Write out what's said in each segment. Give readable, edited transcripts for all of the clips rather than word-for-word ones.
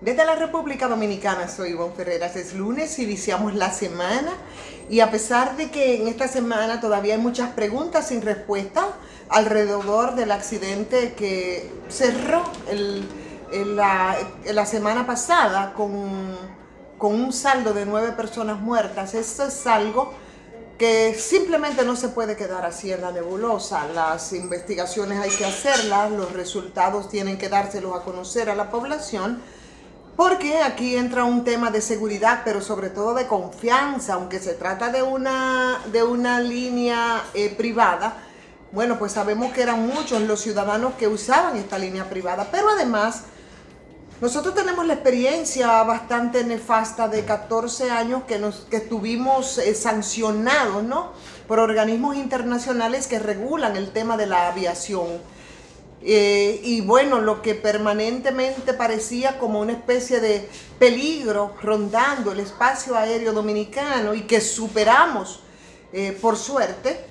Desde la República Dominicana, soy Ivonne Ferreras. Es lunes, iniciamos la semana y a pesar de que en esta semana todavía hay muchas preguntas sin respuesta alrededor del accidente que cerró la semana pasada con un saldo de 9 personas muertas, esto es algo que simplemente no se puede quedar así en la nebulosa. Las investigaciones hay que hacerlas, los resultados tienen que dárselos a conocer a la población, porque aquí entra un tema de seguridad, pero sobre todo de confianza, aunque se trata de una línea privada. Bueno, pues sabemos que eran muchos los ciudadanos que usaban esta línea privada, pero además nosotros tenemos la experiencia bastante nefasta de 14 años que estuvimos sancionados, ¿no?, por organismos internacionales que regulan el tema de la aviación. Y bueno, lo que permanentemente parecía como una especie de peligro rondando el espacio aéreo dominicano y que superamos por suerte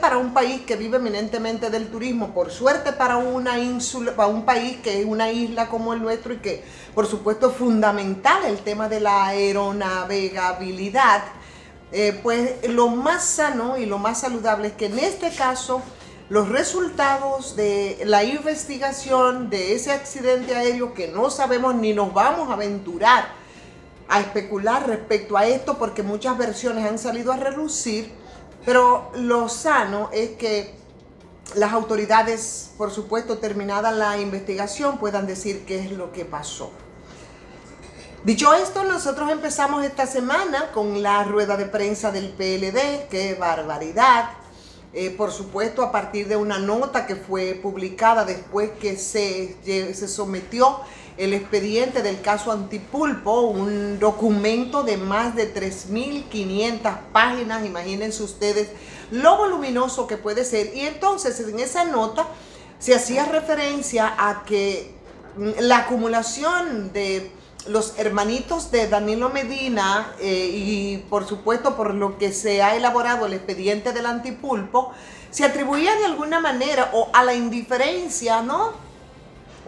para un país que vive eminentemente del turismo, por suerte para una ínsula, para un país que es una isla como el nuestro y que por supuesto es fundamental el tema de la aeronavegabilidad, pues lo más sano y lo más saludable es que en este caso los resultados de la investigación de ese accidente aéreo, que no sabemos ni nos vamos a aventurar a especular respecto a esto porque muchas versiones han salido a relucir, pero lo sano es que las autoridades, por supuesto, terminada la investigación, puedan decir qué es lo que pasó. Dicho esto, nosotros empezamos esta semana con la rueda de prensa del PLD. ¡Qué barbaridad! Por supuesto, a partir de una nota que fue publicada después que se sometió el expediente del caso Antipulpo, un documento de más de 3.500 páginas, imagínense ustedes lo voluminoso que puede ser. Y entonces en esa nota se hacía referencia a que la acumulación de los hermanitos de Danilo Medina y por supuesto por lo que se ha elaborado el expediente del Antipulpo, se atribuía de alguna manera o a la indiferencia, ¿no?,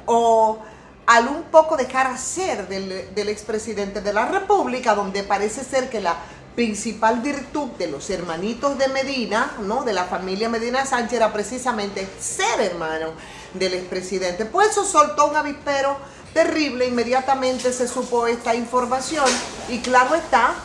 o al un poco dejar hacer del expresidente de la República, donde parece ser que la principal virtud de los hermanitos de Medina, ¿no?, de la familia Medina Sánchez, era precisamente ser hermano del expresidente. Pues eso soltó un avispero terrible. Inmediatamente se supo esta información y claro está,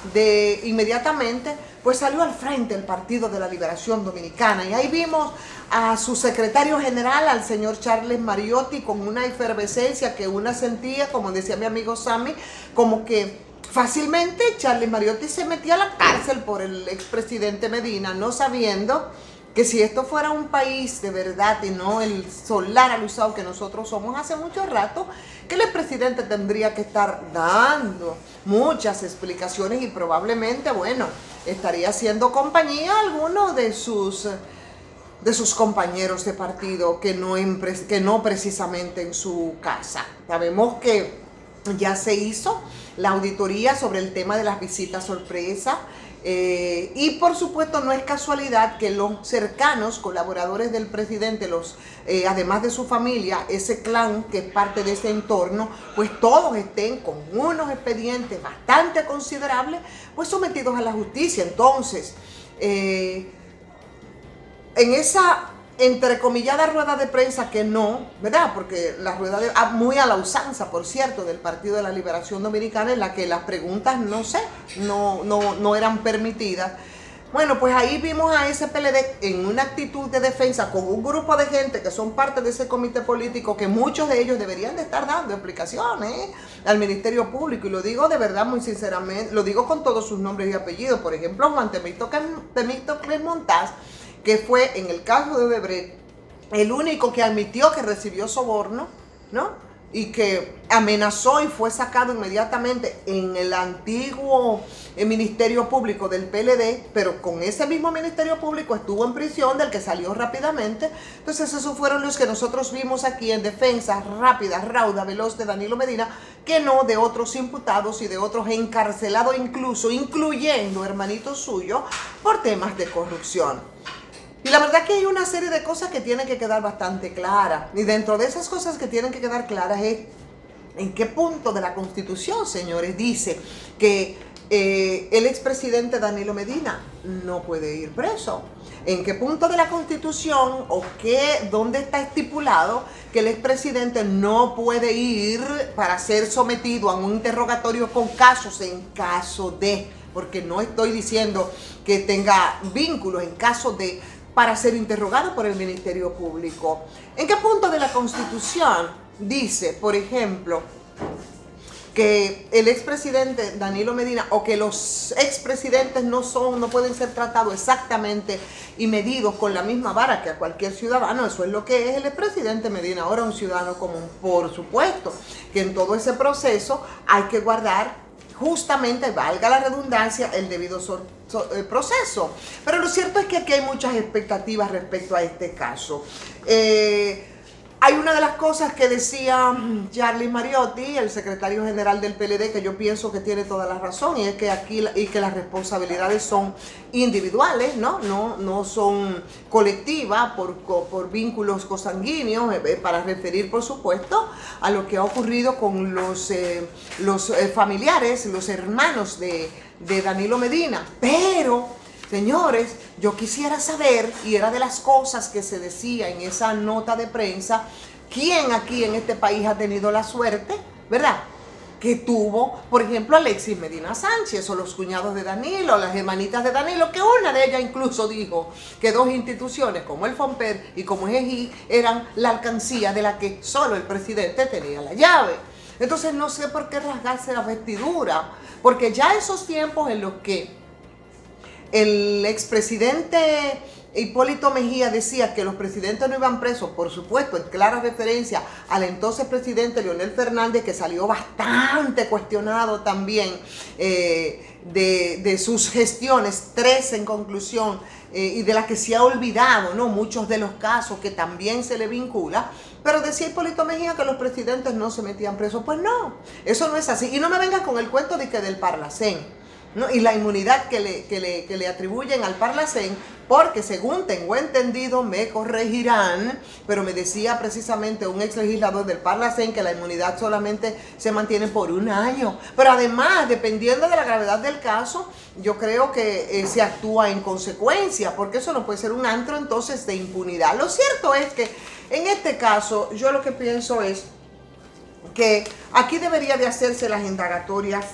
inmediatamente pues salió al frente el Partido de la Liberación Dominicana y ahí vimos a su secretario general, al señor Charles Mariotti, con una efervescencia que una sentía, como decía mi amigo Sammy, como que fácilmente Charles Mariotti se metía a la cárcel por el expresidente Medina, no sabiendo que si esto fuera un país de verdad y no el solar alusado que nosotros somos hace mucho rato, que el presidente tendría que estar dando muchas explicaciones y probablemente, bueno, estaría haciendo compañía a alguno de sus compañeros de partido que no precisamente en su casa. Sabemos que ya se hizo la auditoría sobre el tema de las visitas sorpresa. Y por supuesto no es casualidad que los cercanos colaboradores del presidente, además de su familia, ese clan que es parte de ese entorno, pues todos estén con unos expedientes bastante considerables, pues sometidos a la justicia. Entonces, en esa entrecomillada rueda de prensa que no, ¿verdad? Porque la rueda muy a la usanza, por cierto, del Partido de la Liberación Dominicana, en la que las preguntas, no eran permitidas. Bueno, pues ahí vimos a ese PLD en una actitud de defensa con un grupo de gente que son parte de ese comité político, que muchos de ellos deberían de estar dando explicaciones al Ministerio Público, y lo digo de verdad muy sinceramente, lo digo con todos sus nombres y apellidos. Por ejemplo, Juan Temístocles Montaz, que fue en el caso de Odebrecht el único que admitió que recibió soborno, ¿no?, y que amenazó y fue sacado inmediatamente en el antiguo Ministerio Público del PLD, pero con ese mismo Ministerio Público estuvo en prisión, del que salió rápidamente. Entonces esos fueron los que nosotros vimos aquí en defensa rápida, rauda, veloz de Danilo Medina, que no de otros imputados y de otros encarcelados incluso, incluyendo hermanitos suyos, por temas de corrupción. Y la verdad que hay una serie de cosas que tienen que quedar bastante claras. Y dentro de esas cosas que tienen que quedar claras es en qué punto de la Constitución, señores, dice que el expresidente Danilo Medina no puede ir preso. ¿En qué punto de la Constitución o dónde está estipulado que el expresidente no puede ir para ser sometido a un interrogatorio con casos en caso de, porque no estoy diciendo que tenga vínculos, en caso de, para ser interrogado por el Ministerio Público? ¿En qué punto de la Constitución dice, por ejemplo, que el expresidente Danilo Medina o que los expresidentes no pueden ser tratados exactamente y medidos con la misma vara que a cualquier ciudadano? Eso es lo que es el expresidente Medina ahora, un ciudadano común. Por supuesto que en todo ese proceso hay que guardar, justamente, valga la redundancia, el debido proceso. Pero lo cierto es que aquí hay muchas expectativas respecto a este caso. Hay una de las cosas que decía Charlie Mariotti, el secretario general del PLD, que yo pienso que tiene toda la razón, y es que aquí que las responsabilidades son individuales, no son colectivas por vínculos consanguíneos, para referir, por supuesto, a lo que ha ocurrido con los familiares, los hermanos de Danilo Medina. Pero, señores, yo quisiera saber, y era de las cosas que se decía en esa nota de prensa, ¿quién aquí en este país ha tenido la suerte, verdad?, que tuvo, por ejemplo, Alexis Medina Sánchez, o los cuñados de Danilo, las hermanitas de Danilo, que una de ellas incluso dijo que dos instituciones como el FOMPER y como EGI eran la alcancía de la que solo el presidente tenía la llave. Entonces no sé por qué rasgarse la vestidura, porque ya esos tiempos en los que el expresidente Hipólito Mejía decía que los presidentes no iban presos, por supuesto, en clara referencia al entonces presidente Leonel Fernández, que salió bastante cuestionado también de sus gestiones, 3 en conclusión, y de las que se ha olvidado, ¿no?, muchos de los casos que también se le vincula. Pero decía Hipólito Mejía que los presidentes no se metían presos. Pues no, eso no es así. Y no me vengan con el cuento de que del Parlacén, ¿no?, y la inmunidad que le atribuyen al Parlacén, porque según tengo entendido, me corregirán, pero me decía precisamente un ex legislador del Parlacén que la inmunidad solamente se mantiene por 1 año. Pero además, dependiendo de la gravedad del caso, yo creo que se actúa en consecuencia, porque eso no puede ser un antro entonces de impunidad. Lo cierto es que en este caso, yo lo que pienso es que aquí debería de hacerse las indagatorias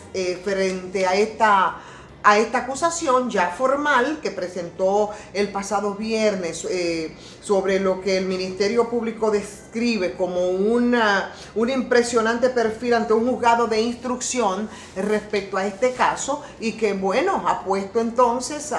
frente a esta acusación ya formal que presentó el pasado viernes sobre lo que el Ministerio Público describe como un impresionante perfil ante un juzgado de instrucción respecto a este caso, y que, bueno, ha puesto entonces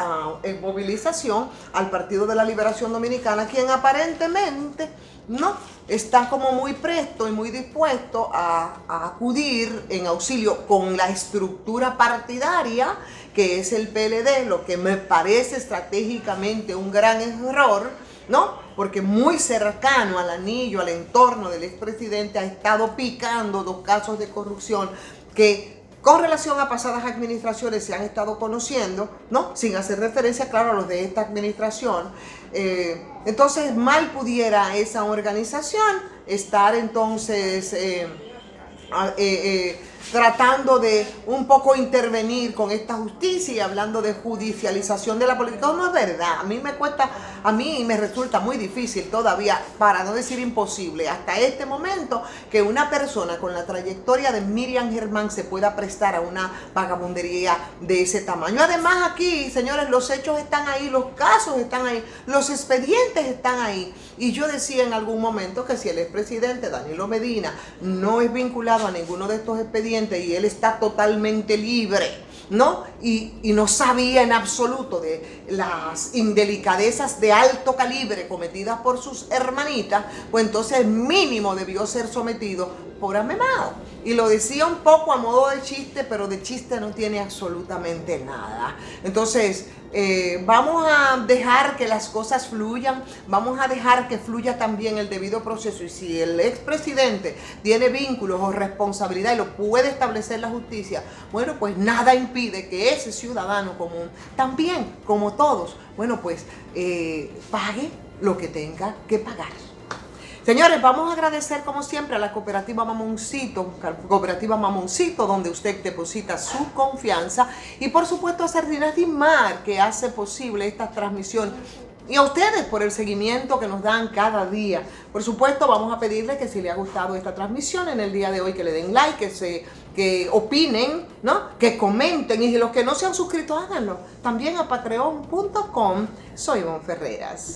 en movilización al Partido de la Liberación Dominicana, quien aparentemente no está como muy presto y muy dispuesto a acudir en auxilio con la estructura partidaria que es el PLD, lo que me parece estratégicamente un gran error, ¿no? Porque muy cercano al anillo, al entorno del expresidente, ha estado picando 2 casos de corrupción que, con relación a pasadas administraciones, se han estado conociendo, ¿no?, sin hacer referencia, claro, a los de esta administración. Entonces, mal pudiera esa organización estar entonces tratando de un poco intervenir con esta justicia y hablando de judicialización de la política. No es verdad. A mí me resulta muy difícil todavía, para no decir imposible, hasta este momento, que una persona con la trayectoria de Miriam Germán se pueda prestar a una vagabundería de ese tamaño. Además, aquí, señores, los hechos están ahí, los casos están ahí, los expedientes están ahí. Y yo decía en algún momento que si el expresidente Danilo Medina no es vinculado a ninguno de estos expedientes y él está totalmente libre, ¿no?, y no sabía en absoluto de las indelicadezas de alto calibre cometidas por sus hermanitas, pues entonces mínimo debió ser sometido por amemado. Y lo decía un poco a modo de chiste, pero de chiste no tiene absolutamente nada. Entonces, vamos a dejar que las cosas fluyan, vamos a dejar que fluya también el debido proceso. Y si el expresidente tiene vínculos o responsabilidad y lo puede establecer la justicia, bueno, pues nada impide que ese ciudadano común, también como todos, bueno, pues pague lo que tenga que pagar. Señores, vamos a agradecer como siempre a la Cooperativa Mamoncito, donde usted deposita su confianza, y por supuesto a Sardinas Dimar, que hace posible esta transmisión, y a ustedes por el seguimiento que nos dan cada día. Por supuesto, vamos a pedirle que si le ha gustado esta transmisión en el día de hoy, que le den like, que opinen, ¿no? Que comenten, y los que no se han suscrito, háganlo. También a patreon.com. Soy Ivonne Ferreras.